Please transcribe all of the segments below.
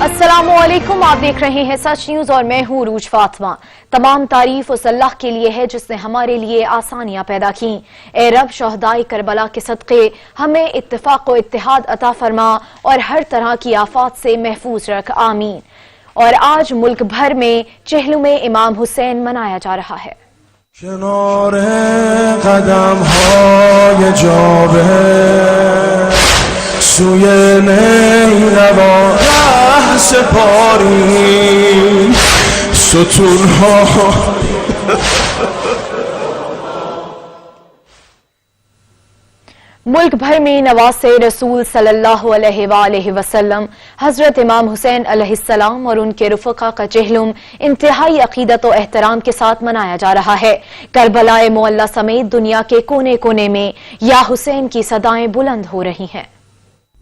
السلام علیکم، آپ دیکھ رہے ہیں سچ نیوز اور میں ہوں عروج فاطمہ۔ تمام تعریف اس اللہ کے لیے ہے جس نے ہمارے لیے آسانیاں پیدا کیں۔ اے رب، شہدائے کربلا کے صدقے ہمیں اتفاق و اتحاد عطا فرما اور ہر طرح کی آفات سے محفوظ رکھ، آمین۔ اور آج ملک بھر میں چہلم امام حسین منایا جا رہا ہے۔ کنار قدم های جابه سوی نیلوا ره سپاری ستون ها ملک بھر میں نواسے رسول صلی اللہ علیہ وآلہ وسلم حضرت امام حسین علیہ السلام اور ان کے رفقا کا چہلم انتہائی عقیدت و احترام کے ساتھ منایا جا رہا ہے۔ کربلا معلی سمیت دنیا کے کونے کونے میں یا حسین کی صدائیں بلند ہو رہی ہیں۔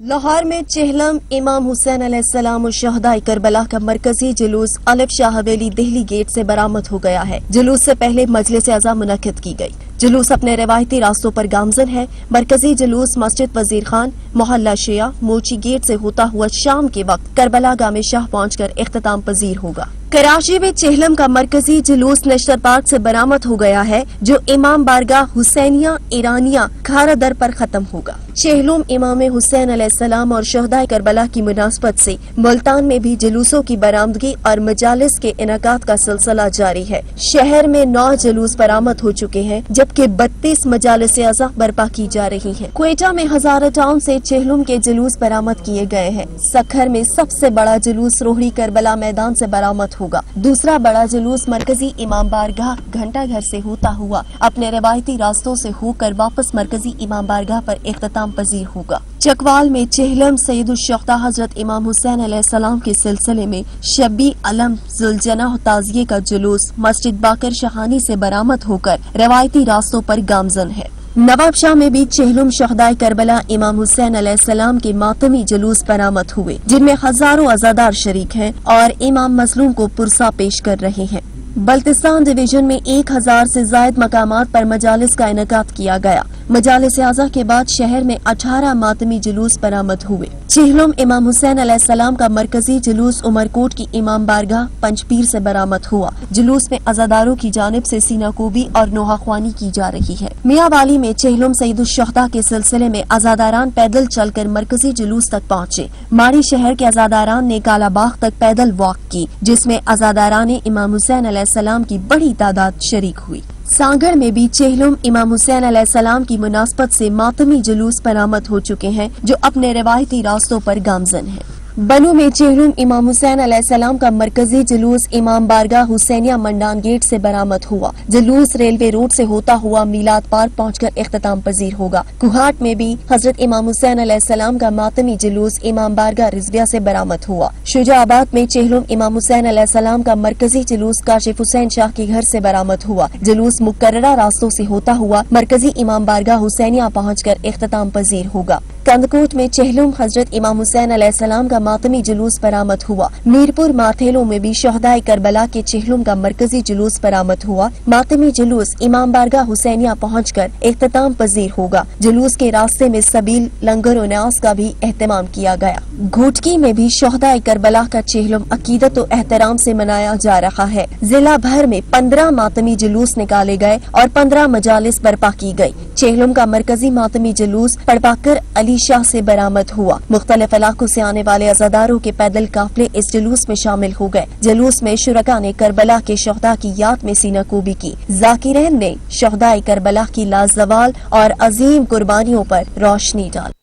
لاہور میں چہلم امام حسین علیہ السلام اور شہدائے کربلا کا مرکزی جلوس الف شاہ حویلی دہلی گیٹ سے برآمد ہو گیا ہے۔ جلوس سے پہلے مجلس اعظم منعقد کی گئی۔ جلوس اپنے روایتی راستوں پر گامزن ہے۔ مرکزی جلوس مسجد وزیر خان، محلہ شیعہ، موچی گیٹ سے ہوتا ہوا شام کے وقت کربلا گاہ میں شاہ پہنچ کر اختتام پذیر ہوگا۔ کراچی میں چہلم کا مرکزی جلوس نشتر پارک سے برآمد ہو گیا ہے جو امام بارگاہ حسینیہ ایرانیہ کھارا در پر ختم ہوگا۔ چہلم امام حسین علیہ السلام اور شہدائے کربلا کی مناسبت سے ملتان میں بھی جلوسوں کی برآمدگی اور مجالس کے انعقاد کا سلسلہ جاری ہے۔ شہر میں 9 جلوس برآمد ہو چکے ہیں جبکہ 32 مجالس اعضاء برپا کی جا رہی ہیں۔ کوئٹہ میں ہزارہ ٹاؤن سے چہلم کے جلوس برآمد کیے گئے ہیں۔ سکھر میں سب سے بڑا جلوس روہڑی کربلا میدان سے برآمد ہوگا۔ دوسرا بڑا جلوس مرکزی امام بارگاہ گھنٹہ گھر سے ہوتا ہوا اپنے روایتی راستوں سے ہو کر واپس مرکزی امام بارگاہ پر اختتام پذیر ہوگا۔ چکوال میں چہلم سید الشہداء حضرت امام حسین علیہ السلام کے سلسلے میں شبی علم ذوالجناح تعزیے کا جلوس مسجد باقر شہانی سے برآمد ہو کر روایتی راستوں پر گامزن ہے۔ نواب شاہ میں بھی چہلم شہدائے کربلا امام حسین علیہ السلام کے ماتمی جلوس برآمد ہوئے جن میں ہزاروں عزادار شریک ہیں اور امام مظلوم کو پرسا پیش کر رہے ہیں۔ بلتستان ڈویژن میں 1000 سے زائد مقامات پر مجالس کا انعقاد کیا گیا۔ مجالس اعضاء کے بعد شہر میں 18 ماتمی جلوس برآمد ہوئے۔ چہلم امام حسین علیہ السلام کا مرکزی جلوس عمرکوٹ کی امام بارگاہ پنج پیر سے برآمد ہوا۔ جلوس میں عزاداروں کی جانب سے سینہ کوبی اور نوحہ خوانی کی جا رہی ہے۔ میاں والی میں چہلم سید الشہداء کے سلسلے میں عزاداران پیدل چل کر مرکزی جلوس تک پہنچے۔ ماڑی شہر کے عزاداران نے کالا باغ تک پیدل واک کی جس میں عزاداران امام حسین علیہ السلام کی بڑی تعداد شریک ہوئی۔ سانگڑ میں بھی چہلم امام حسین علیہ السلام کی مناسبت سے ماتمی جلوس برآمد ہو چکے ہیں جو اپنے روایتی راستوں پر گامزن ہیں۔ بنو میں چہلم امام حسین علیہ السلام کا مرکزی جلوس امام بارگاہ حسینیہ منڈان گیٹ سے برآمد ہوا۔ جلوس ریلوے روڈ سے ہوتا ہوا میلاد پارک پہنچ کر اختتام پذیر ہوگا۔ کوہاٹ میں بھی حضرت امام حسین علیہ السلام کا ماتمی جلوس امام بارگاہ رضویہ سے برآمد ہوا۔ شجاع آباد میں چہلم امام حسین علیہ السلام کا مرکزی جلوس کاشف حسین شاہ کے گھر سے برآمد ہوا۔ جلوس مقررہ راستوں سے ہوتا ہوا مرکزی امام بارگاہ حسینیہ پہنچ کر اختتام پذیر ہوگا۔ کندکوٹ میں چہلم حضرت امام حسین علیہ السلام کا ماتمی جلوس برآمد ہوا۔ میرپور ماتھیلوں میں بھی شہدائے کربلا کے چہلم کا مرکزی جلوس برآمد ہوا۔ ماتمی جلوس امام بارگاہ حسینیہ پہنچ کر اختتام پذیر ہوگا۔ جلوس کے راستے میں سبیل، لنگر و نیاز کا بھی اہتمام کیا گیا۔ گھوٹکی میں بھی شہدائے کربلا کا چہلم عقیدت و احترام سے منایا جا رہا ہے۔ ضلع بھر میں 15 ماتمی جلوس نکالے گئے اور 15 مجالس برپا کی گئی۔ چہلم کا مرکزی ماتمی جلوس پڑپاکر علی شاہ سے برآمد ہوا۔ مختلف علاقوں سے آنے والے عزاداروں کے پیدل قافلے اس جلوس میں شامل ہو گئے۔ جلوس میں شرکاء نے کربلا کے شہداء کی یاد میں سینہ کوبی کی۔ ذاکرین نے شہدائے کربلا کی لازوال اور عظیم قربانیوں پر روشنی ڈالی۔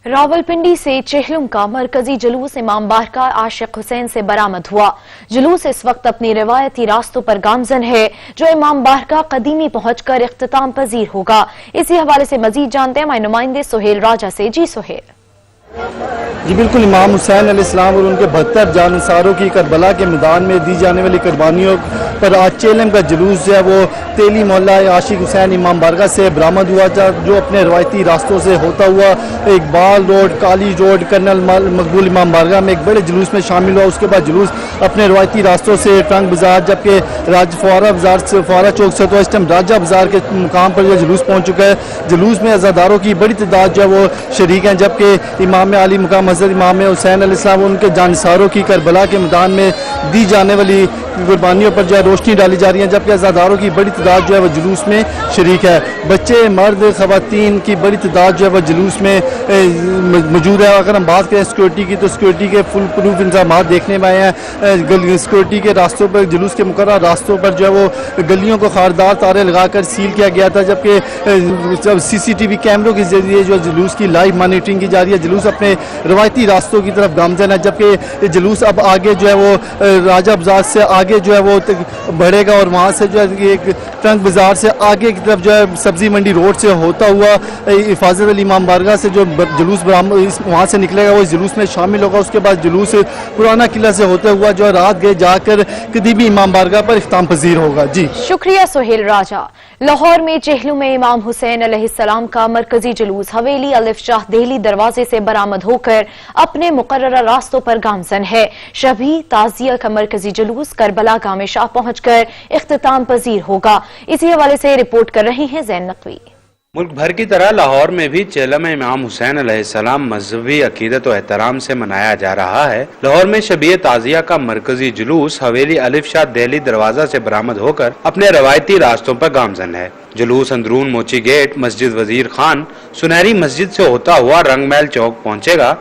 راولپنڈی سے چہلم کا مرکزی جلوس امام بارگاہ عاشق حسین سے برآمد ہوا۔ جلوس اس وقت اپنی روایتی راستوں پر گامزن ہے جو امام بارگاہ قدیمی پہنچ کر اختتام پذیر ہوگا۔ اسی حوالے سے مزید جانتے ہیں ہمارے نمائندے سہیل راجہ سے۔ جی سہیل۔ جی بالکل، امام حسین علیہ السلام اور ان کے 72 جانثاروں کی کربلا کے میدان میں دی جانے والی قربانیوں پر آج چہلم کا جلوس جو ہے وہ تیلی محلہ عاشق حسین امام بارگاہ سے برآمد ہوا جو اپنے روایتی راستوں سے ہوتا ہوا Iqbal road, college road, colonel Maqbool امام بارگاہ میں ایک بڑے جلوس میں شامل ہوا۔ اس کے بعد جلوس اپنے روایتی راستوں سے ٹرنک بازار، جبکہ فوارہ بازار سے فوارہ چوک سے تو اس ٹائم راجہ بازار کے مقام پر یہ جلوس پہنچ چکا ہے۔ جلوس میں عزاداروں کی بڑی تعداد جو ہے وہ شریک ہیں، جبکہ امام इमाम आली मुकाम हज़रत इमाम हुसैन अलैहिस्सलाम और उनके जानसारों की करबला के मैदान में दी जाने वाली कुर्बानियों पर जो है रोशनी डाली जा रही है, जबकि अज़ादारों की बड़ी तादाद जो है वो जुलूस में शरीक है। बच्चे, मर्द, ख़वातीन की बड़ी तादाद जो है वो जुलूस में मौजूद है। अगर हम बात करें सिक्योरिटी की, तो सिक्योरिटी के फुल प्रूफ इंतजाम देखने में आए हैं। सिक्योरिटी के रास्तों पर, जुलूस के मुकर्रर रास्तों पर जो है वो गलियों को खारदार तारे लगाकर सील किया गया था, जबकि जब CCTV कैमरों के जरिए जो जुलूस की लाइव मॉनिटरिंग की जा रही है। जुलूस अपने रवायती रास्तों की तरफ गामजन है, जबकि जुलूस अब आगे जो है वो राजा बाजार से आगे जो है वो बढ़ेगा और वहाँ से जो है एक ट्रंक बाजार से आगे की तरफ जो है सब्जी मंडी रोड से होता हुआ हिफाजत अली इमाम बारगाह से जो जुलूस वहाँ से निकलेगा, वो इस जुलूस में शामिल होगा। उसके बाद जुलूस पुराना किला से होते हुआ जो है रात गए जाकर कदीबी इमाम बारगाह पर इख्तिताम पजीर होगा। जी शुक्रिया सुहेल राजा। लाहौर में चेहलू में इमाम हुसैन अलैहिस्सलाम का मरकजी जुलूस हवेली अलिफ शाह देहली दरवाजे से बरामद होकर अपने मुकर्ररा रास्तों पर गामजन है। शबी ताजिया का मरकजी जुलूस करबला गामे शाह पहुंचकर इख्तिताम पजीर होगा। इसी हवाले से रिपोर्ट कर रहे हैं ज़ैन नकवी। मुल्क भर की तरह लाहौर में भी चेलम इमाम हुसैन अलैहिस्सलाम मजहबी अकीदत और एहतराम से मनाया जा रहा है। लाहौर में शबीए ताजिया का मरकजी जुलूस हवेली अलिफ शाह देहली दरवाजा से बरामद होकर अपने रवायती रास्तों पर गामजन है। जुलूस अंदरून मोची गेट, मस्जिद वजीर खान, सुनहरी मस्जिद से होता हुआ रंगमहल चौक पहुँचेगा।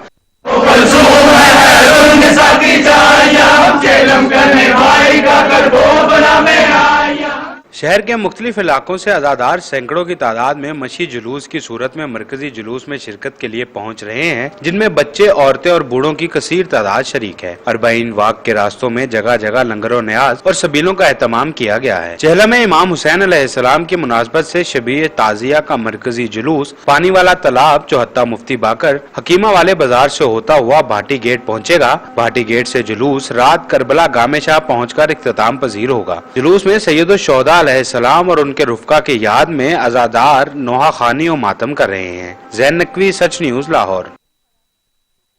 शहर के मुख्तलिफ इलाकों से अज़ादार सैकड़ों की तादाद में मशी जुलूस की सूरत में मरकजी जुलूस में शिरकत के लिए पहुंच रहे हैं, जिनमें बच्चे, औरतें और बूढ़ों की कसीर तादाद शरीक है। 40 वाक के रास्तों में जगह जगह लंगर न्याज और सबीलों का एहतमाम किया गया है। चेहला में इमाम हुसैन अलैहिस्सलाम की मुनासबत से शबीए ताजिया का मरकजी जुलूस पानी वाला तालाब, चौहत्ता मुफ्ती बाकर, हकीमा वाले बाजार से होता हुआ भाटी गेट पहुँचेगा। भाटी गेट से जुलूस रात करबला गामे शाह पहुँच कर इख्तिताम पजीर होगा। जुलूस में सैयद शोहदा अलैहिस्सलाम और उनके रुफका की याद में अज़ादार नोहा खानी और मातम कर रहे हैं। ज़ैन नकवी, सच न्यूज़, लाहौर।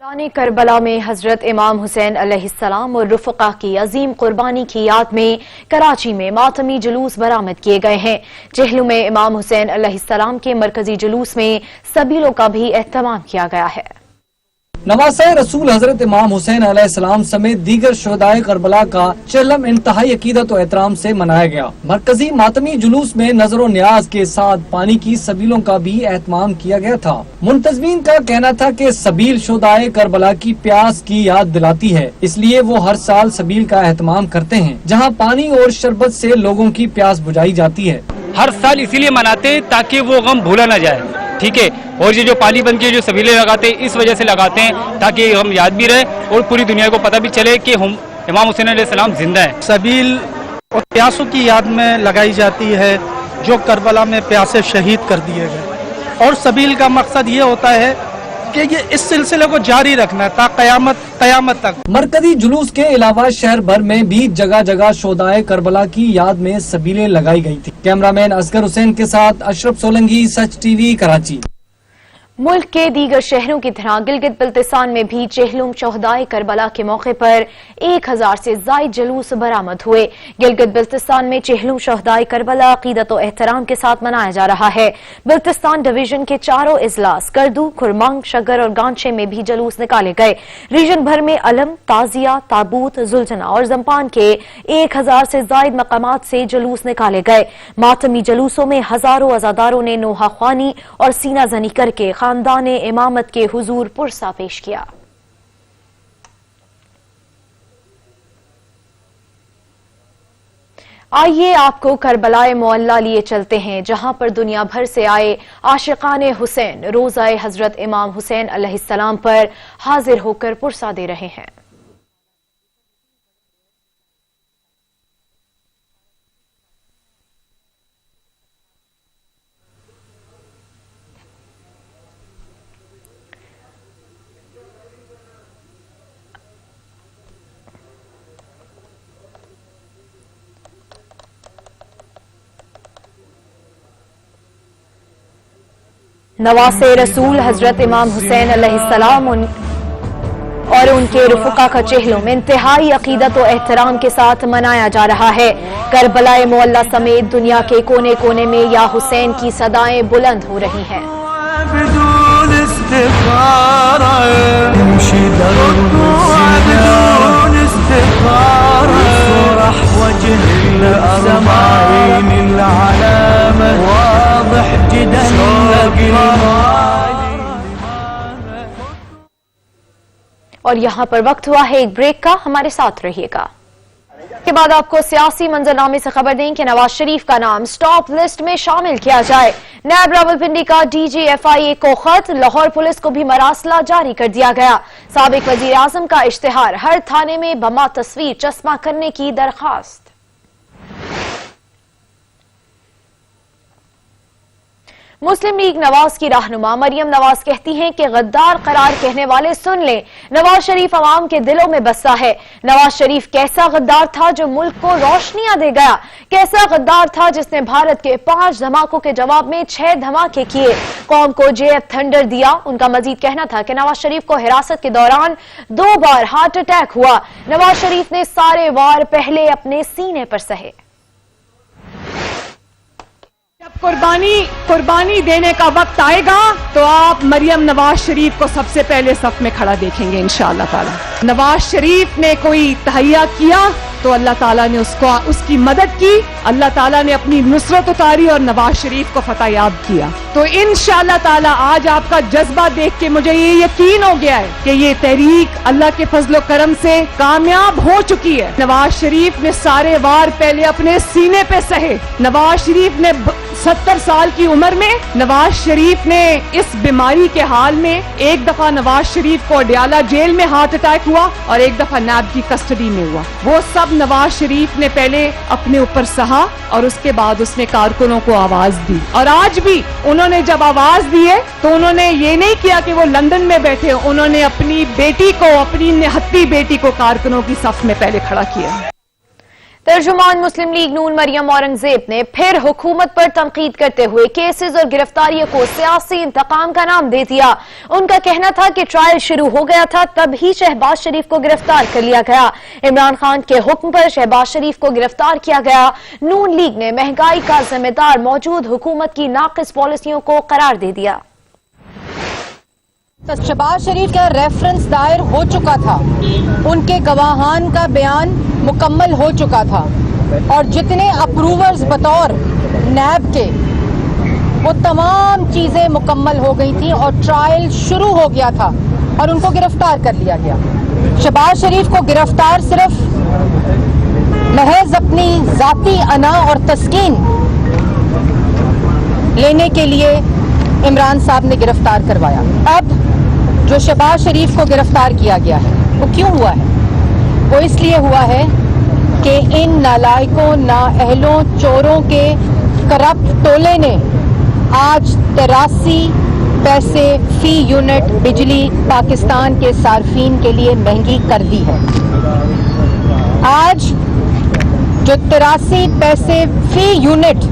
रानी करबला में हजरत इमाम हुसैन अलैहिस्सलाम और रुफका की अजीम कुर्बानी की याद में कराची में मातमी जुलूस बरामद किए गए हैं। चेहलू में इमाम हुसैन अलैहिस्सलाम के मरकजी जुलूस में सबीलों का भी एहतमाम किया गया है। नवासे रसूल हजरत इमाम हुसैन अलैहिस्सलाम समेत दीगर शुहदाए करबला का चेहलम इंतहाई अकीदत और एहतराम से मनाया गया। मरकजी मातमी जुलूस में नजर न्याज के साथ पानी की सबीलों का भी एहतमाम किया गया था। मुंतजमीन का कहना था कि सबील शुहदाए करबला की प्यास की याद दिलाती है, इसलिए वो हर साल सबील का एहतमाम करते हैं, जहाँ पानी और शरबत से लोगों की प्यास बुझाई जाती है। हर साल इसीलिए मनाते हैं ताकि वो गम भूला न जाए, ठीक है। और ये जो पाली बन के जो सबीले लगाते हैं, इस वजह से लगाते हैं ताकि हम याद भी रहे और पूरी दुनिया को पता भी चले कि हम इमाम हुसैन अलैहिस्सलाम जिंदा है। सबील और प्यासों की याद में लगाई जाती है जो करबला में प्यासे शहीद कर दिए गए। और सबील का मकसद ये होता है कि ये इस सिलसिले को जारी रखना था कयामत तक। मरकजी जुलूस के अलावा शहर भर में भी जगह जगह शोदाए करबला की याद में सबीलें लगाई गई थी। कैमरामैन असगर हुसैन के साथ अशरफ सोलंकी, सच टीवी, कराची। मुल्क के दीगर शहरों की तरह गिलगित बल्तिस्तान में भी चेहलुम शोहदाए करबला के मौके पर 1000 से ज्यादा जुलूस बरामद हुए। गिलगित बल्तिस्तान में चेहलुम शोहदाए करबला अकीदत और एहतराम के साथ मनाया जा रहा है। बल्तिस्तान डिवीजन के चारों इजलास करदू, खुरमंग, शगर और गांचे में भी जुलूस निकाले गए। रीजन भर में अलम, ताजिया, ताबूत, जुलझना और जम्पान के 1000 से ज्यादा मकामात से जुलूस निकाले गए। मातमी जुलूसों में हजारों अज़ादारों ने नोहा ख्वानी और सीना जनी करके खानदान इमामत के हुजूर पुरसा पेश किया। आइए आपको करबलाए मोअल्ला लिए चलते हैं, जहां पर दुनिया भर से आए आशिकाने हुसैन रोज़ाए हजरत इमाम हुसैन अलैहिस्सलाम पर हाजिर होकर पुरसा दे रहे हैं। नवासे रसूल हजरत इमाम हुसैन अलैहिस्सलाम और उनके रुफका का चेहलुम इंतहाई अकीदत और एहतराम के साथ मनाया जा रहा है। करबलाए मोअल्ला समेत दुनिया के कोने कोने में या हुसैन की सदाएं बुलंद हो रही हैं। استخارة نمشي درب بدون استخارة يفرح وجه السماعين العلامة واضح جدا اور یہاں پر وقت ہوا ہے ایک بریک کا، ہمارے ساتھ رہیے گا۔ کے بعد آپ کو سیاسی منظرنامے سے خبر دیں کہ نواز شریف کا نام سٹاپ لسٹ میں شامل کیا جائے۔ نیب راولپنڈی کا DGFIA کو خط، لاہور پولیس کو بھی مراسلہ جاری کر دیا گیا۔ سابق وزیر اعظم کا اشتہار، ہر تھانے میں بما تصویر چسپاں کرنے کی درخواست۔ مسلم لیگ نواز کی رہنما مریم نواز کہتی ہیں کہ غدار قرار کہنے والے سن لیں، نواز شریف عوام کے دلوں میں بسا ہے۔ نواز شریف کیسا غدار تھا جو ملک کو روشنیاں دے گیا؟ کیسا غدار تھا جس نے بھارت کے 5 دھماکوں کے جواب میں 6 دھماکے کیے، قوم کو JF تھنڈر دیا؟ ان کا مزید کہنا تھا کہ نواز شریف کو حراست کے دوران 2 بار ہارٹ اٹیک ہوا۔ نواز شریف نے سارے وار پہلے اپنے سینے پر سہے۔ جب قربانی دینے کا وقت آئے گا تو آپ مریم نواز شریف کو سب سے پہلے صف میں کھڑا دیکھیں گے انشاءاللہ تعالی۔ نواز شریف نے کوئی تہیہ کیا تو اللہ تعالیٰ نے اس کی مدد کی، اللہ تعالیٰ نے اپنی نصرت اتاری اور نواز شریف کو فتح یاب کیا۔ تو انشاءاللہ تعالیٰ آج آپ کا جذبہ دیکھ کے مجھے یہ یقین ہو گیا ہے کہ یہ تحریک اللہ کے فضل و کرم سے کامیاب ہو چکی ہے۔ نواز شریف نے سارے وار پہلے اپنے سینے پہ سہے۔ نواز شریف نے 70 سال کی عمر میں نواز شریف نے اس بیماری کے حال میں ایک دفعہ نواز شریف کو اڈیالہ جیل میں ہارٹ اٹیک ہوا اور ایک دفعہ نیب کی کسٹڈی میں ہوا۔ وہ سب نواز شریف نے پہلے اپنے اوپر سہا اور اس کے بعد اس نے کارکنوں کو آواز دی، اور آج بھی انہوں نے جب آواز دی ہے تو انہوں نے یہ نہیں کیا کہ وہ لندن میں بیٹھے، انہوں نے اپنی بیٹی کو، اپنی نہتی بیٹی کو کارکنوں کی صف میں پہلے کھڑا کیا۔ ترجمان مسلم لیگ نون مریم اورنگزیب نے پھر حکومت پر تنقید کرتے ہوئے کیسز اور گرفتاریوں کو سیاسی انتقام کا نام دے دیا۔ ان کا کہنا تھا کہ ٹرائل شروع ہو گیا تھا تب ہی شہباز شریف کو گرفتار کر لیا گیا، عمران خان کے حکم پر شہباز شریف کو گرفتار کیا گیا۔ نون لیگ نے مہنگائی کا ذمہ دار موجود حکومت کی ناقص پالیسیوں کو قرار دے دیا۔ شہباز شریف کا ریفرنس دائر ہو چکا تھا، ان کے گواہان کا بیان مکمل ہو چکا تھا، اور جتنے اپروورز بطور نیب کے وہ تمام چیزیں مکمل ہو گئی تھیں اور ٹرائل شروع ہو گیا تھا اور ان کو گرفتار کر لیا گیا۔ شہباز شریف کو گرفتار صرف محض اپنی ذاتی انا اور تسکین لینے کے لیے عمران صاحب نے گرفتار کروایا۔ اب جو شہباز شریف کو گرفتار کیا گیا ہے وہ کیوں ہوا ہے؟ وہ اس لیے ہوا ہے کہ ان نالائقوں، نااہلوں، چوروں کے کرپٹ ٹولے نے آج 83 پیسے فی یونٹ بجلی پاکستان کے صارفین کے لیے مہنگی کر دی ہے۔ آج جو 83 پیسے فی یونٹ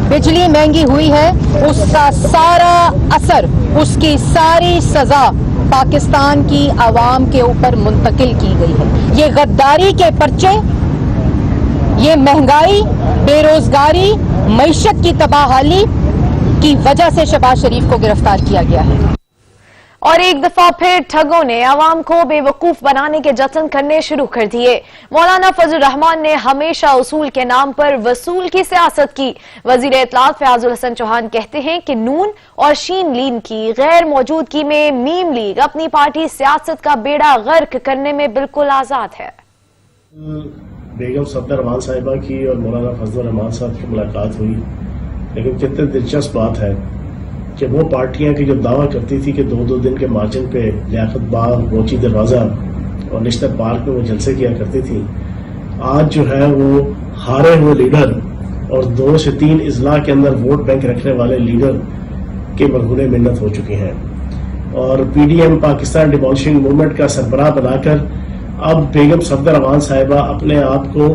بجلی مہنگی ہوئی ہے، اس کا سارا اثر، اس کی ساری سزا پاکستان کی عوام کے اوپر منتقل کی گئی ہے۔ یہ غداری کے پرچے، یہ مہنگائی، بے روزگاری، معیشت کی تباہی کی وجہ سے شہباز شریف کو گرفتار کیا گیا ہے۔ اور ایک دفعہ پھر ٹھگوں نے عوام کو بے وقوف بنانے کے جتن کرنے شروع کر دیے۔ مولانا فضل الرحمان نے ہمیشہ اصول کے نام پر وصول کی سیاست کی۔ وزیر اطلاعات فیاض الحسن چوہان کہتے ہیں کہ نون اور شین لیگ کی غیر موجودگی میں میم لیگ اپنی پارٹی سیاست کا بیڑا غرق کرنے میں بالکل آزاد ہے۔ بیگم صفدر رحمان صاحبہ کی اور مولانا فضل الرحمان صاحب کی ملاقات ہوئی، لیکن کتنے دلچسپ بات ہے کہ وہ پارٹیاں کی جو دعویٰ کرتی تھی کہ 2 دن کے مارچن پہ لیاقت باغ، روچی دروازہ اور نشتر پارک میں وہ جلسے کیا کرتی تھی، آج جو ہے وہ ہارے ہوئے لیڈر اور 2 سے 3 اضلاع کے اندر ووٹ بینک رکھنے والے لیڈر کے مرہون منت ہو چکے ہیں، اور PDM پاکستان ڈیمولشنگ موومنٹ کا سربراہ بنا کر اب بیگم صفدر رحمان صاحبہ اپنے آپ کو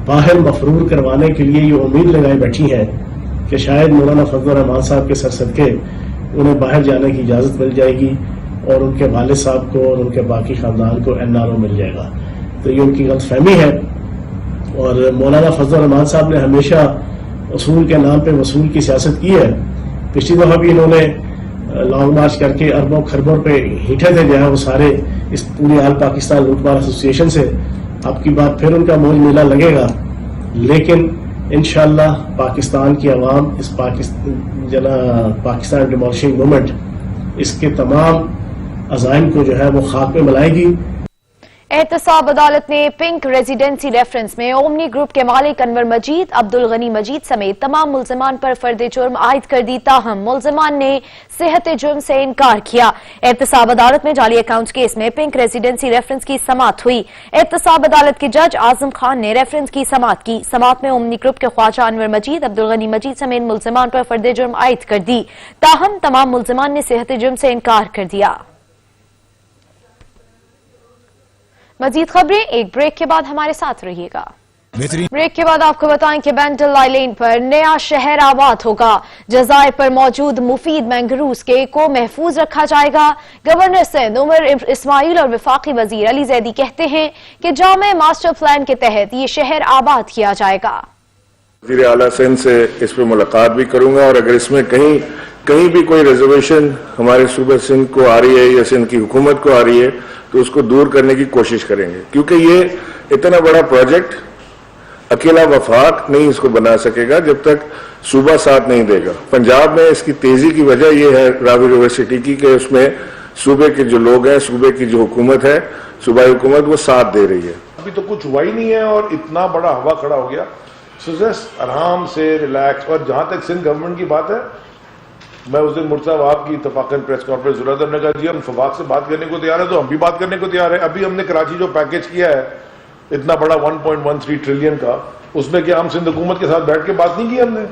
باہر مفرور کروانے کے لیے یہ امید لگائے بیٹھی ہیں کہ شاید مولانا فضل الرحمان صاحب کے سر صدقے انہیں باہر جانے کی اجازت مل جائے گی اور ان کے والد صاحب کو اور ان کے باقی خاندان کو NRO مل جائے گا۔ تو یہ ان کی غلط فہمی ہے، اور مولانا فضل الرحمان صاحب نے ہمیشہ اصول کے نام پہ وصول کی سیاست کی ہے۔ پچھلی دفعہ بھی انہوں نے लॉन्ग मार्च करके अरबों खरबों पे हिटे थे जो है वो सारे इस पूरी आल पाकिस्तान लूटमार एसोसिएशन से, अब की बात फिर उनका मोल मेला लगेगा, लेकिन इंशाअल्लाह पाकिस्तान की आवाम इस पाकिस्तान डिमोलिशिंग मूवमेंट इसके तमाम अज़ाइम को जो है वो खाक में मिलाएगी। एहतसाब अदालत ने पिंक रेजिडेंसी रेफरेंस में ओमनी ग्रुप के मालिक अनवर मजीद, अब्दुल गनी मजीद समेत तमाम मुल्जिमान पर फर्द जुर्म आयद कर दी, ताहम मुल्जिमान ने सेहत जुर्म से इनकार किया। एहतसाब अदालत में जाली अकाउंट केस में पिंक रेजिडेंसी रेफरेंस की समाअत हुई। एहतसाब अदालत के जज आजम खान ने रेफरेंस की समाअत की। समाअत में ओमनी ग्रुप के ख्वाजा अनवर मजीद, अब्दुल गनी मजीद समेत मुल्जिमान पर फर्द जुर्म आयद कर दी, ताहम तमाम मुल्जिमान ने सेहत जुर्म से इनकार कर दिया। मजीद खबरें एक ब्रेक के बाद हमारे साथ रहिएगा। ब्रेक के बाद आपको बताएं कि बैंडल आइलैंड पर नया शहर आबाद होगा। जजायर पर मौजूद मुफीद मैंग्रोव्स को महफूज रखा जाएगा। गवर्नर सिंध उमर इस्माइल और वफाकी वजीर अली जैदी कहते हैं कि जामे मास्टर प्लान के तहत ये शहर आबाद किया जाएगा। वज़ीर आला सिंध से इस पर मुलाकात भी करूंगा और अगर इसमें कहीं भी कोई रिजर्वेशन हमारे सूबे सिंध को आ रही है या सिंध की हुकूमत को आ रही है तो उसको दूर करने की कोशिश करेंगे, क्योंकि ये इतना बड़ा प्रोजेक्ट अकेला वफाक नहीं इसको बना सकेगा जब तक सूबा साथ नहीं देगा। पंजाब में इसकी तेजी की वजह यह है रावी यूनिवर्सिटी की कि उसमें सूबे के जो लोग हैं, सूबे की जो हुकूमत है, सूबाई हुकूमत वो साथ दे रही है। अभी तो कुछ हुआ ही नहीं है और इतना बड़ा हवा खड़ा हो गया, सो जस्ट आराम से रिलैक्स। और जहां तक सिंध गवर्नमेंट की बात है, मैं उस दिन मुर्तज़ा वहाब की इत्तफाकन प्रेस कॉन्फ्रेंस हो रहा था, हमने कहा जी हम फवाद से बात करने को तैयार है, तो हम भी बात करने को तैयार है। अभी हमने कराची जो पैकेज किया है इतना बड़ा 1.13 ट्रिलियन का, उसमें क्या हम सिंध हुकूमत के साथ बैठ के बात नहीं की हमने?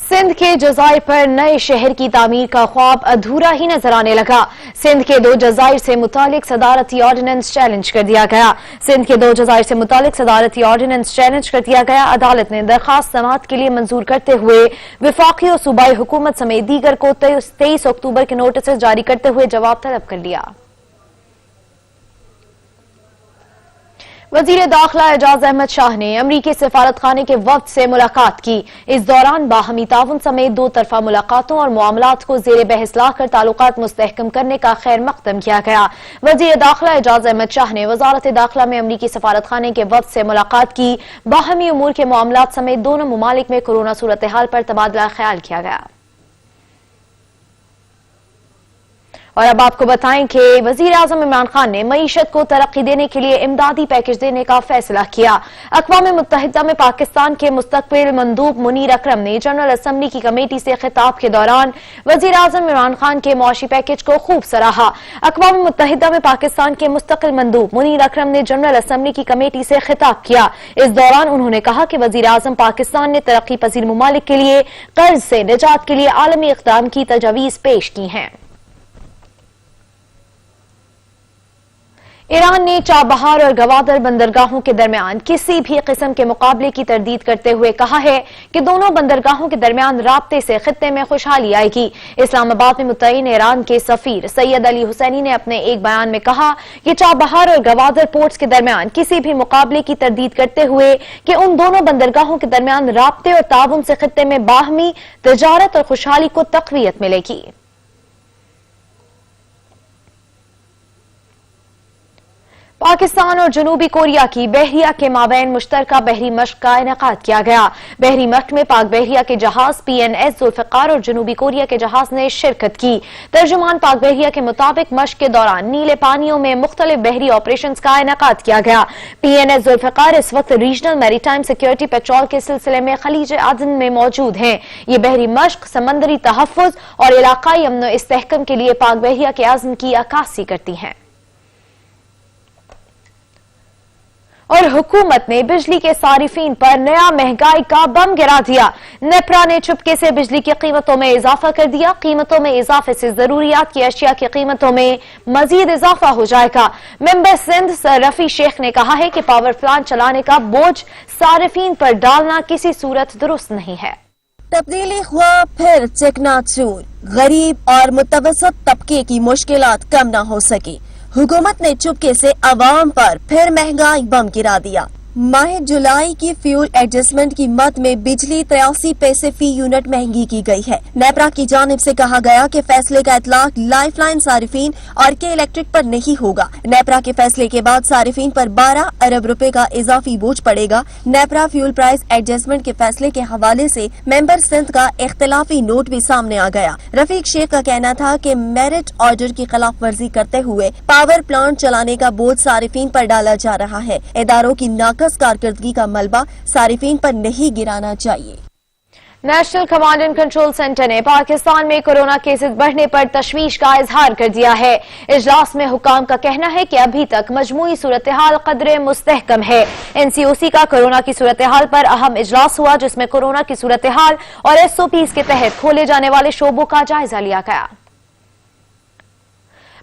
सिंध के जजायर पर नए शहर की तामीर का ख्वाब अधूरा ही नजर आने लगा। सिंध के 2 जजायर से मुतालिक सदारती ऑर्डिनेंस चैलेंज कर दिया गया। सिंध के 2 जजायर से मुतालिक सदारती ऑर्डिनेंस चैलेंज कर दिया गया। अदालत ने दरखास्त समाअत के लिए मंजूर करते हुए वफाकी और सूबाई हुकूमत समेत दीगर को 23 अक्टूबर के नोटिस जारी करते हुए जवाब तलब कर लिया। वजीर दाखिला एजाज अहमद शाह ने अमरीकी सफारत खाने के वक्त से मुलाकात की। इस दौरान बाहमी ताउन समेत 2 तरफा मुलाकातों और मामलात को जेर बहस लाकर ताल्लुकात मुस्तहकम करने का खैर मकदम किया गया। वजीर दाखिला एजाज अहमद शाह ने वजारत दाखिला में अमरीकी सफारत खाने के वक्त से मुलाकात की। बाहमी उमूर के मामलात समेत दोनों ममालिक में कोरोना सूरत हाल पर तबादला ख्याल किया गया। और अब आपको बताएं कि वजीर आजम इमरान खान ने मईशत को तरक्की देने के लिए इमदादी पैकेज देने का फैसला किया। अक़वाम मुत्तहिदा में पाकिस्तान के मुस्तक़बिल मंदूब मुनीर अकरम ने जनरल असम्बली की कमेटी से खिताब के दौरान वजीर आजम इमरान खान के मुआशी पैकेज को खूब सराहा। अक़वाम मुत्तहिदा में पाकिस्तान के मुस्तक़िल मंदूब मुनीर अकरम ने जनरल असम्बली की कमेटी से खिताब किया। इस दौरान उन्होंने कहा कि वजीर आजम पाकिस्तान ने तरक्की पजीर ममालिक के लिए कर्ज से निजात के लिए आलमी इक़दाम की तजवीज़ पेश की हैं। ईरान ने चाबहार और गवादर बंदरगाहों के दरमियान किसी भी किस्म के मुकाबले की तरदीद करते हुए कहा है कि दोनों बंदरगाहों के दरमियान राब्ते से खित्ते में खुशहाली आएगी। इस्लामाबाद में मुतय्यन ईरान के सफीर सैयद अली हुसैनी ने अपने एक बयान में कहा कि चाबहार और गवादर पोर्ट्स के दरमियान किसी भी मुकाबले की तरदीद करते हुए कि उन दोनों बंदरगाहों के दरमियान राब्ते और ताउन से खित्ते में बाहमी तजारत और खुशहाली को तक़वियत मिलेगी। पाकिस्तान और जनूबी कोरिया की बहरिया के माबैन मुश्तरका बहरी मश्क का इनेकाद किया गया। बहरी मश्क में पाक बहरिया के जहाज PNS जुल्फ़िकार और जनूबी कोरिया के जहाज ने शिरकत की। तर्जुमान पाक बहरिया के मुताबिक मश्क के दौरान नीले पानियों में मुख्तलिफ बहरी ऑपरेशंस का इनेकाद किया गया। PNS जुल्फ़िकार इस वक्त रीजनल मैरीटाइम सिक्योरिटी पेट्रोल के सिलसिले में खलीज अदन में मौजूद हैं। ये बहरी मश्क समंदरी तहफ़्फ़ुज़ और इलाकाई अमन व इस्तेहकाम के लिए पाक बहरिया के अज़्म की अक्कासी करती हैं। और हुकूमत ने बिजली के सारिफीन पर नया महंगाई का बम गिरा दिया। नेपरा ने चुपके से बिजली की कीमतों में इजाफा कर दिया। कीमतों में इजाफे से जरूरियात की अशिया की कीमतों में मजीद इजाफा हो जाएगा। मेंबर सिंध सर रफी शेख ने कहा है कि पावर प्लांट चलाने का बोझ सारिफीन पर डालना किसी सूरत दुरुस्त नहीं है। तब्दीली हुआ फिर चिकनाचूर, गरीब और मुतवसत तबके की मुश्किलात कम न हो सकी। हुकूमत ने चुपके से अवाम पर फिर महंगाई बम गिरा दिया। माह जुलाई की फ्यूल एडजस्टमेंट की मद में बिजली 83 पैसे फी यूनिट महंगी की गई है। नेपरा की जानिब से कहा गया कि फैसले का इतलाक लाइफलाइन सारिफीन और के इलेक्ट्रिक पर नहीं होगा। नेपरा के फैसले के बाद सारिफीन पर 12 अरब रुपए का इजाफी बोझ पड़ेगा। नेपरा फ्यूल प्राइस एडजस्टमेंट के फैसले के हवाले से मेंबर सिंध का इख्तिलाफी नोट भी सामने आ गया। रफीक शेख का कहना था कि मेरिट ऑर्डर की खिलाफ वर्जी करते हुए पावर प्लांट चलाने का बोझ सारिफीन पर डाला जा रहा है। इदारों की कारकर्दगी का मलबा सारिफीन पर नहीं गिराना चाहिए। National command and control centre ने पाकिस्तान में कोरोना केसेस बढ़ने पर तशवीश का इजहार कर दिया है। इजलास में हुकाम का कहना है कि अभी तक मजमूई सूरत हाल कदरे मुस्तहकम है। NCOC का कोरोना की सूरत हाल पर अहम इजलास हुआ, जिसमें कोरोना की सूरत हाल और SOPs के तहत खोले जाने वाले शोबों का जायजा लिया गया।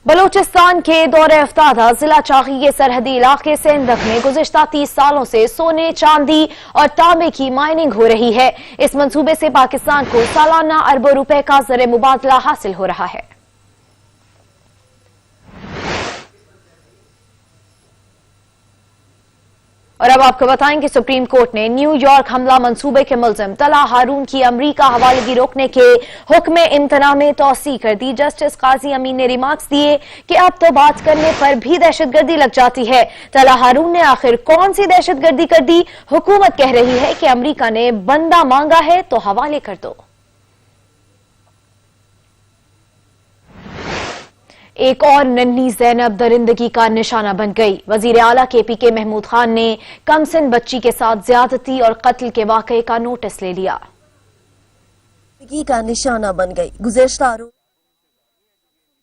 बलूचिस्तान के दौरे अफ्तादा जिला चाही के सरहदी इलाके सिंधक में गुज़िश्ता 30 सालों से सोने, चांदी और तांबे की माइनिंग हो रही है। इस मंसूबे से पाकिस्तान को सालाना अरबों रुपए का ज़र मुबादला हासिल हो रहा है। और अब आपको बताएं कि सुप्रीम कोर्ट ने न्यूयॉर्क हमला मंसूबे के मुलजिम तला हारून की अमरीका हवालगी रोकने के हुक्म इम्तना में तौसी कर दी। जस्टिस काजी अमीन ने रिमार्क्स दिए कि अब तो बात करने पर भी दहशतगर्दी लग जाती है। तला हारून ने आखिर कौन सी दहशतगर्दी कर दी? हुकूमत कह रही है कि अमरीका ने बंदा मांगा है तो हवाले कर दो। एक और नन्ही ज़ैनब दरिंदगी का निशाना बन गई। वजीर आला KPK महमूद खान ने कमसिन बच्ची के साथ ज्यादती और कत्ल के वाकये का नोटिस ले लिया। का निशाना बन गई। गुज़िश्ता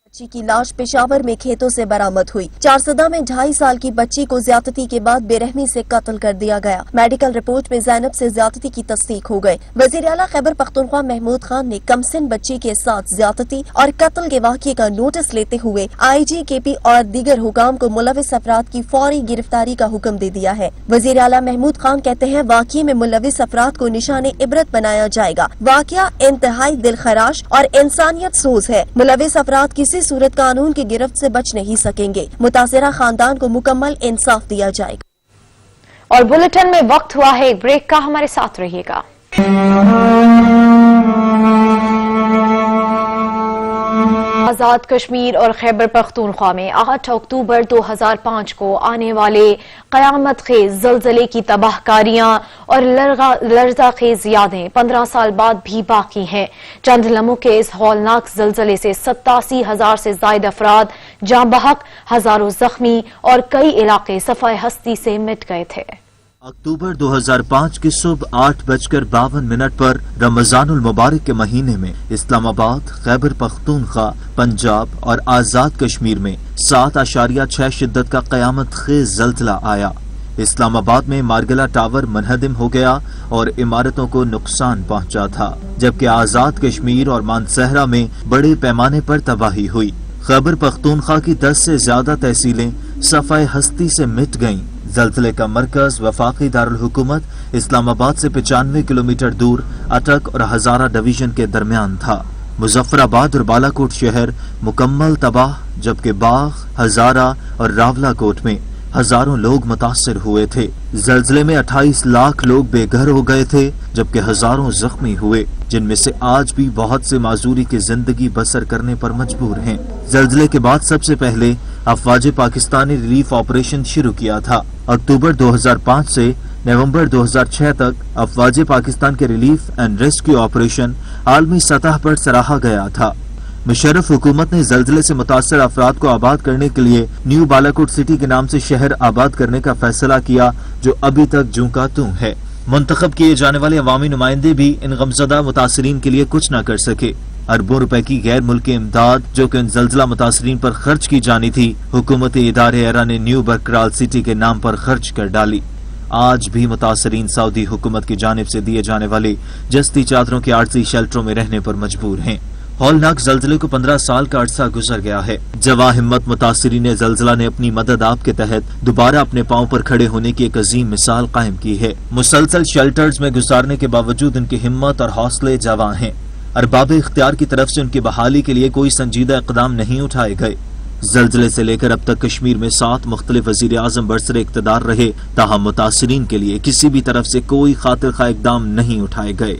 बच्ची की लाश पेशावर में खेतों से बरामद हुई। चारसदा में 2.5 साल की बच्ची को ज्यादती के बाद बेरहमी से कत्ल कर दिया गया। मेडिकल रिपोर्ट में ज़ैनब से ज्यादती की तस्दीक हो गई। वज़ीर आला खैबर पख्तूनख्वा महमूद खान ने कमसिन बच्ची के साथ ज्यादती और कत्ल के वाक़ये का नोटिस लेते हुए IG KP और दीगर हुकाम को मुलविस अफराद की फौरी गिरफ्तारी का हुक्म दे दिया है। वज़ीर आला महमूद खान कहते हैं वाक़ये में मुलविस अफराद को निशाने इबरत बनाया जाएगा। वाक़या इंतहाई दिलखराश और इंसानियत सोज है। मुलविस अफराद किसी सूरत कानून की गिरफ्त से बच नहीं सकेंगे। मुतासिरा खानदान को मुकम्मल इंसाफ दिया जाएगा। और बुलेटिन में वक्त हुआ है एक ब्रेक का, हमारे साथ रहिएगा। आजाद कश्मीर और खैबर पख्तूनख्वा में 8 अक्टूबर 2005 को आने वाले कयामत खेज ज़लज़ले की तबाहकारियां और लर्ज़ा खेज यादें 15 साल बाद भी बाकी हैं। चंद लम्हों के इस हौलनाक ज़लज़ले से 87,000 से ज़ायद अफराद जाँ बहक, हजारों जख्मी और कई इलाके सफ़ाए हस्ती से मिट गए थे। अक्टूबर 2005 की सुबह 8:52 पर रमजानुल मुबारक के महीने में इस्लामाबाद, खैबर पख्तूनख्वा, पंजाब और आजाद कश्मीर में 7.6 शिद्दत का कयामत खेज ज़लज़ला आया। इस्लामाबाद में मारगला टावर मुनहदिम हो गया और इमारतों को नुकसान पहुंचा था, जबकि आजाद कश्मीर और मानसहरा में बड़े पैमाने पर तबाही हुई। खैबर पख्तूनख्वा की 10 से ज्यादा तहसीलें सफ़ाए हस्ती से मिट गईं। ज़लज़ले का मरकज वफाकी दारुल हुकूमत इस्लामाबाद से 95 किलोमीटर दूर अटक और हजारा डिवीजन के दरमियान था। मुजफ्फराबाद और बालाकोट शहर मुकम्मल तबाह, जबकि बाग, हजारा और रावलाकोट में हजारों लोग मुतासर हुए थे। ज़लज़ले में 28 लाख लोग बेघर हो गए थे, जबकि हजारों जख्मी हुए, जिनमें से आज भी बहुत से माजूरी की जिंदगी बसर करने पर मजबूर हैं। ज़लज़ले के बाद सबसे पहले अफवाज पाकिस्तान ने रिलीफ ऑपरेशन शुरू किया था। अक्टूबर 2005 से नवंबर 2006 तक अफवाज पाकिस्तान के रिलीफ एंड रेस्क्यू ऑपरेशन आलमी सतह पर सराहा गया था। मुशर्रफ हुकूमत ने ज़लज़ले से मुतासर अफराद को आबाद करने के लिए न्यू बालाकोट सिटी के नाम से शहर आबाद करने का फैसला किया, जो अभी तक जूं का तूं है। मुंतखब किए जाने वाले अवामी नुमाइंदे भी इन गमज़दा मुतासरीन के लिए कुछ न कर सके। अरबों रुपए की गैर मुल्की इमदाद जो कि इन ज़लज़ला मुतासरीन पर खर्च की जानी थी, हुकूमती इदारे एरा ने न्यू बरकराल सिटी के नाम पर खर्च कर डाली। आज भी मुतासरीन सऊदी हुकूमत की जानिब से दिए जाने वाले जस्ती चादरों के आर्जी शेल्टरों में रहने पर मजबूर हैं। हौलनाक ज़लज़ले को 15 साल का अरसा गुजर गया है। जवा हिम्मत मुतासरीन ज़लज़ला ने अपनी मदद आप के तहत दोबारा अपने पांव पर खड़े होने की एक अजीम मिसाल कायम की है। मुसलसल शेल्टर्स में गुजारने के बावजूद उनकी हिम्मत और हौसले जवां हैं। अरबाब इख्तियार की तरफ से उनकी बहाली के लिए कोई संजीदा इक़दाम नहीं उठाए गए। زلزلے سے لے کر اب تک کشمیر میں 7 مختلف وزیر اعظم برسر اقتدار رہے، تاہم متاثرین کے لیے کسی بھی طرف سے کوئی خاطر خواہ اقدام نہیں اٹھائے گئے۔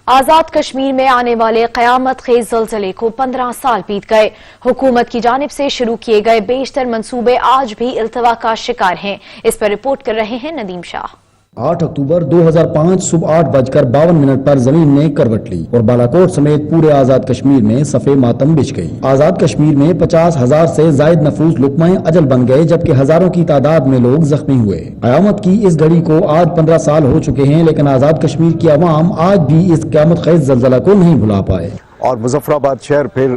آزاد کشمیر میں آنے والے قیامت خیز زلزلے کو 15 سال بیت گئے۔ حکومت کی جانب سے شروع کیے گئے بیشتر منصوبے آج بھی التوا کا شکار ہیں۔ اس پر رپورٹ کر رہے ہیں ندیم شاہ۔ 8 اکتوبر 2005 صبح 8:52 پر زمین نے کروٹ لی اور بالاکوٹ سمیت پورے آزاد کشمیر میں صف ماتم بچھ گئی۔ آزاد کشمیر میں 50,000 سے زائد نفوس لقمہ اجل بن گئے، جبکہ ہزاروں کی تعداد میں لوگ زخمی ہوئے۔ قیامت کی اس گھڑی کو آج 15 سال ہو چکے ہیں، لیکن آزاد کشمیر کی عوام آج بھی اس قیامت خیز زلزلہ کو نہیں بھلا پائے۔ اور مظفر آباد شہر پھر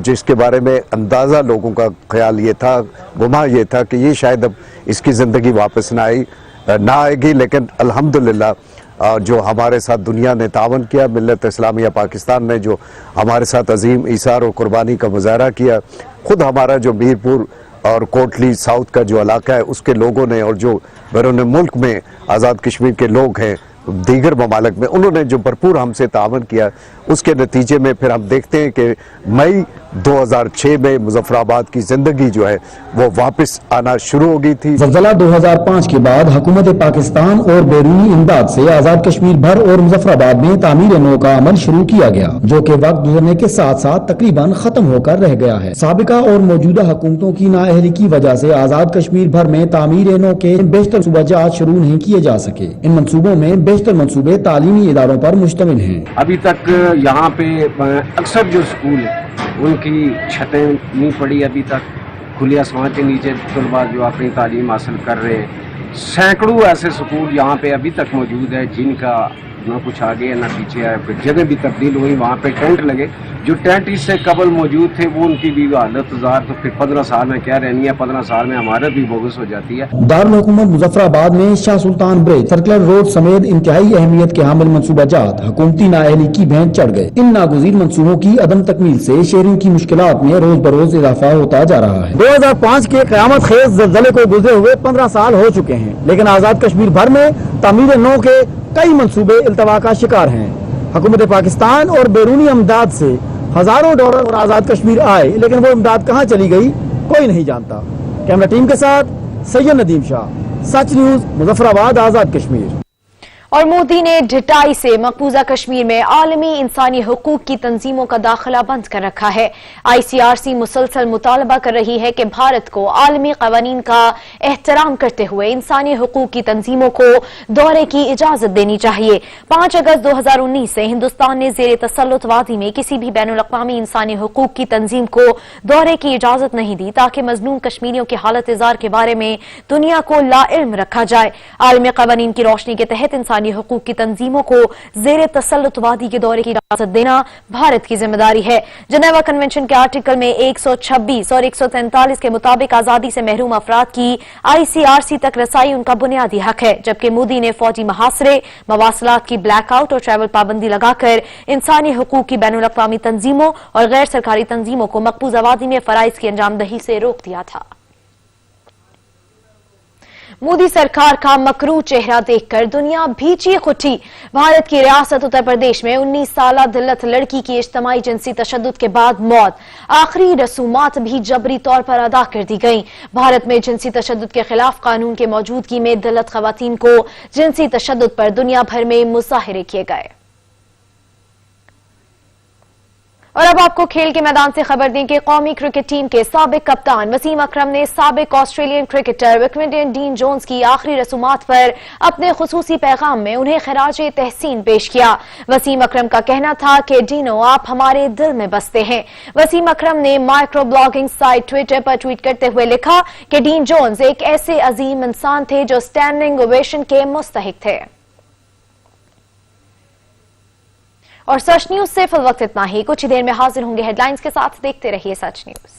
جس کے بارے میں اندازہ لوگوں کا خیال یہ تھا، گمان یہ تھا کہ یہ شاید اب اس کی زندگی واپس نہ آئے گی، لیکن الحمدللہ جو ہمارے ساتھ دنیا نے تعاون کیا، ملت اسلامیہ پاکستان نے جو ہمارے ساتھ عظیم ایثار و قربانی کا مظاہرہ کیا، خود ہمارا جو میرپور اور کوٹلی ساؤتھ کا جو علاقہ ہے اس کے لوگوں نے، اور جو بیرون ملک میں آزاد کشمیر کے لوگ ہیں دیگر ممالک میں، انہوں نے جو بھرپور ہم سے تعاون کیا، اس کے نتیجے میں پھر ہم دیکھتے ہیں کہ مئی 2006 میں مظفر آباد کی زندگی جو ہے وہ واپس آنا شروع ہو گئی تھی۔ زلزلہ 2005 کے بعد حکومت پاکستان اور بیرونی امداد سے آزاد کشمیر بھر اور مظفر آباد میں تعمیر نو کا عمل شروع کیا گیا، جو کہ وقت گزرنے کے ساتھ ساتھ تقریباً ختم ہو کر رہ گیا ہے۔ سابقہ اور موجودہ حکومتوں کی نااہلی کی وجہ سے آزاد کشمیر بھر میں تعمیر نو کے بیشتر منصوبہ جات شروع نہیں کیے جا سکے۔ ان منصوبوں میں بیشتر منصوبے تعلیمی اداروں پر مشتمل ہیں۔ ابھی تک یہاں پہ اکثر جو اسکول ان کی چھتیں نہیں پڑی، ابھی تک کھلے آسمان کے نیچے طلباء جو اپنی تعلیم حاصل کر رہے ہیں۔ سینکڑوں ایسے سکول یہاں پہ ابھی تک موجود ہے جن کا نہ کچھ آگے ہے نہ پیچھے ہے، پھر جگہ بھی تبدیل ہوئی، وہاں پہ ٹینٹ لگے، جو ٹینٹ اس سے قبل موجود تھے وہ ان کی بھی حالت زار، تو پھر 15 سال میں کیا رہنی ہے، 15 سال میں ہمارا بھی بوگس ہو جاتی ہے۔ دارالحکومت مظفر آباد میں شاہ سلطان برج، سرکلر روڈ سمیت انتہائی اہمیت کے حامل منصوبہ جات حکومتی نااہلی کی بھینٹ چڑھ گئے۔ ان ناگزیر منصوبوں کی عدم تکمیل سے شہریوں کی مشکلات میں روز بروز اضافہ ہوتا جا رہا ہے۔ 2005 کے قیامت خیز زلزلے کو گزرے ہوئے 15 سال ہو چکے ہیں، لیکن آزاد کشمیر بھر میں تعمیر نو کے کئی منصوبے التوا کا شکار ہیں۔ حکومت پاکستان اور بیرونی امداد سے ہزاروں ڈالر اور آزاد کشمیر آئے، لیکن وہ امداد کہاں چلی گئی کوئی نہیں جانتا۔ کیمرہ ٹیم کے ساتھ سید ندیم شاہ، سچ نیوز، مظفر آباد، آزاد کشمیر۔ اور مودی نے ڈھٹائی سے مقبوضہ کشمیر میں عالمی انسانی حقوق کی تنظیموں کا داخلہ بند کر رکھا ہے۔ ICRC مسلسل مطالبہ کر رہی ہے کہ بھارت کو عالمی قوانین کا احترام کرتے ہوئے انسانی حقوق کی تنظیموں کو دورے کی اجازت دینی چاہیے۔ 5 اگست 2019 سے ہندوستان نے زیر تسلط وادی میں کسی بھی بین الاقوامی انسانی حقوق کی تنظیم کو دورے کی اجازت نہیں دی، تاکہ مظلوم کشمیریوں کی حالت زار کے بارے میں دنیا کو لا علم رکھا جائے۔ عالمی قوانین کی روشنی کے تحت انسانی حقوق کی تنظیموں کو زیر تسلط وادی کے دورے کی اجازت دینا بھارت کی ذمہ داری ہے۔ جنیوا کنونشن کے آرٹیکل میں 126 اور 143 کے مطابق آزادی سے محروم افراد کی ICRC تک رسائی ان کا بنیادی حق ہے، جبکہ مودی نے فوجی محاصرے، مواصلات کی بلیک آؤٹ اور ٹریول پابندی لگا کر انسانی حقوق کی بین الاقوامی تنظیموں اور غیر سرکاری تنظیموں کو مقبوضہ وادی میں فرائض کی انجام دہی سے روک دیا تھا۔ مودی سرکار کا مکروہ چہرہ دیکھ کر دنیا بھی چیخ اٹھی۔ بھارت کی ریاست اتر پردیش میں 19 سالہ دلت لڑکی کی اجتماعی جنسی تشدد کے بعد موت، آخری رسومات بھی جبری طور پر ادا کر دی گئیں۔ بھارت میں جنسی تشدد کے خلاف قانون کے موجودگی میں دلت خواتین کو جنسی تشدد پر دنیا بھر میں مظاہرے کیے گئے۔ اور اب آپ کو کھیل کے میدان سے خبر دیں کہ قومی کرکٹ ٹیم کے سابق کپتان وسیم اکرم نے سابق آسٹریلین کرکٹر وکٹرین ڈین جونز کی آخری رسومات پر اپنے خصوصی پیغام میں انہیں خراج تحسین پیش کیا۔ وسیم اکرم کا کہنا تھا کہ ڈینو آپ ہمارے دل میں بستے ہیں۔ وسیم اکرم نے مائکرو بلاگنگ سائٹ ٹویٹر پر ٹویٹ کرتے ہوئے لکھا کہ ڈین جونز ایک ایسے عظیم انسان تھے جو اسٹینڈنگ اوویشن کے مستحق تھے۔ اور سچ نیوز سے فی الوقت اتنا ہی، کچھ ہی دیر میں حاضر ہوں گے ہیڈ لائنز کے ساتھ، دیکھتے رہیے سچ نیوز۔